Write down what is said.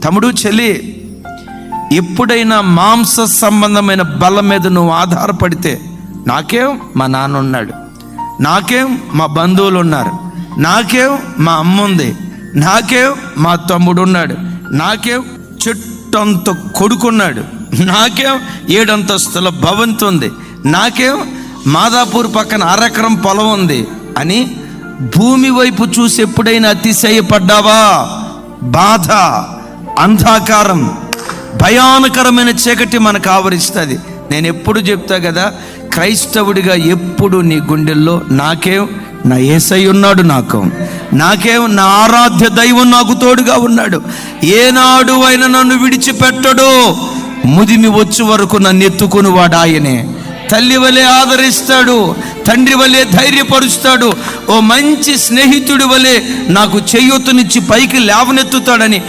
తమ్ముడు, చెల్లి, ఎప్పుడైనా మాంస సంబంధమైన బలం మీద నువ్వు ఆధారపడితే, నాకేం మా నాన్న ఉన్నాడు, నాకేం మా బంధువులు ఉన్నారు, నాకేం మా అమ్మ ఉంది, నాకేం మా తమ్ముడు ఉన్నాడు, నాకేం చెట్టంత కొడుకున్నాడు, నాకేం 7 అంతస్తుల భవంతి ఉంది, నాకేం మాదాపూర్ పక్కన 1 ఎకరం పొలం ఉంది అని భూమి వైపు చూసి ఎప్పుడైనా అతిశయపడ్డావా? బాధ, అంధకారం, భయానకరమైన చీకటి మనకు ఆవరిస్తుంది. నేను ఎప్పుడు చెప్తా కదా, క్రైస్తవుడిగా ఎప్పుడు నీ గుండెల్లో నాకేం నా యేసయ్య ఉన్నాడు, నాకేం నా ఆరాధ్య దైవం నాకు తోడుగా ఉన్నాడు, ఏనాడు ఆయన నన్ను విడిచిపెట్టడు, ముదిమి వచ్చే వరకు నన్ను ఎత్తుకుని వాడు ఆయనే, తల్లి వలె ఆదరిస్తాడు, తండ్రి వలె ధైర్యపరుస్తాడు, ఓ మంచి స్నేహితుడి వలె నాకు చేయూతనిచ్చి పైకి లేవనెత్తుతాడని